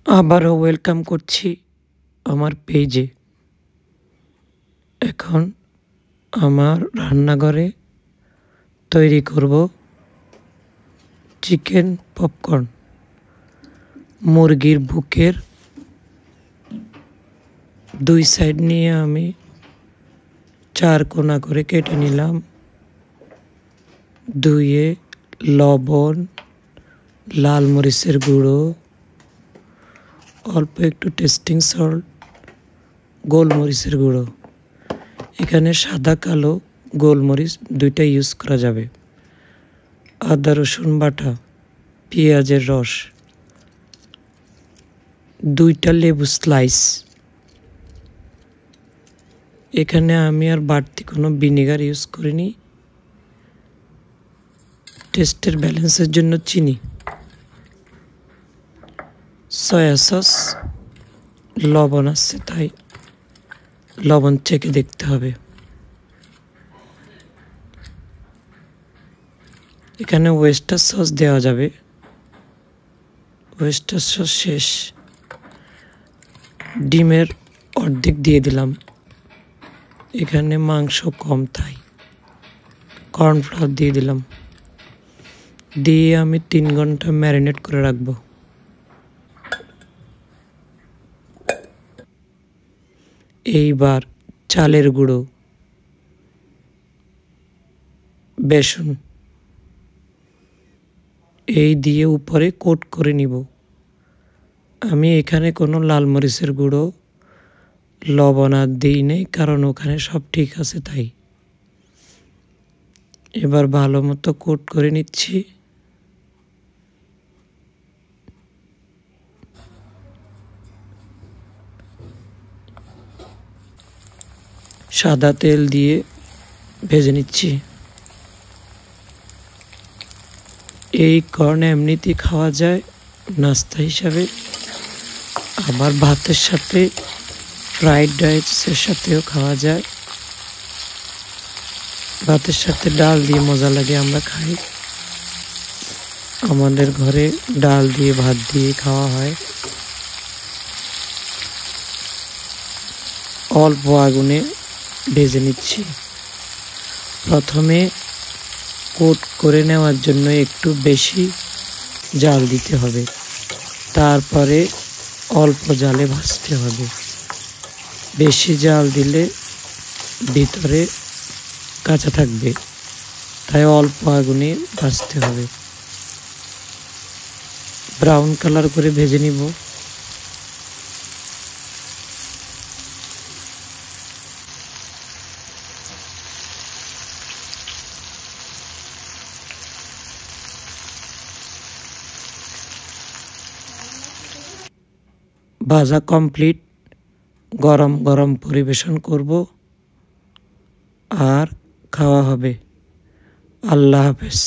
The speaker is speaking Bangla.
আবারও ওয়েলকাম করছি আমার পেজে। এখন আমার রান্নাঘরে তৈরি করব চিকেন পপকর্ন। মুরগির বুকের দুই সাইড নিয়ে আমি 4 কোনা করে কেটে নিলাম। ধুয়ে লবণ, লাল মরিচের গুঁড়ো, অল্প একটু টেস্টিং সল্ট, গোলমরিচের গুঁড়ো। এখানে সাদা কালো গোলমরিচ দুইটাই ইউজ করা যাবে। আদা রসুন বাটা, পেঁয়াজের রস, 2টা লেবু স্লাইস। এখানে আমি আর বাড়তি কোনো ভিনেগার ইউজ করিনি। টেস্টের ব্যালেন্সের জন্য চিনি, সয়া সস, লবণ আছে তাই লবণ চেখে দেখতে হবে। এখানে ওয়েস্টার সস দেওয়া যাবে। ওয়েস্টার সস শেষ। ডিমের অর্ধেক দিয়ে দিলাম। এখানে মাংস কম তাই কর্নফ্লাওয়ার দিয়ে দিলাম। দিয়ে আমি 3 ঘন্টা ম্যারিনেট করে রাখবো। এইবার চালের গুঁড়ো, বেসন এই দিয়ে উপরে কোট করে নিব। আমি এখানে কোনো লাল মরিচের গুঁড়ো, লবণ আর দিই নেই, কারণ ওখানে সব ঠিক আছে তাই। এবার ভালো মতো কোট করে নিচ্ছি। সাদা তেল দিয়ে ভেজে নিচ্ছি। এই কর্ন এমনিতেই খাওয়া যায় নাস্তা হিসাবে, আবার ভাতের সাথে, ফ্রাইড রাইসের সাথেও খাওয়া যায়। ভাতের সাথে ডাল দিয়ে মজা লাগে, আমরা খাই। আমাদের ঘরে ডাল দিয়ে ভাত দিয়ে খাওয়া হয়। অল্প আগুনে ভেজে নিচ্ছি। প্রথমে কোট করে নেওয়ার জন্য একটু বেশি জাল দিতে হবে, তারপরে অল্প জালে ভাজতে হবে। বেশি জাল দিলে ভিতরে কাঁচা থাকবে, তাই অল্প আগুনে ভাজতে হবে। ব্রাউন কালার করে ভেজে নিব। ভাজা কমপ্লিট। গরম গরম পরিবেশন করব আর খাওয়া হবে। আল্লাহ হাফেজ।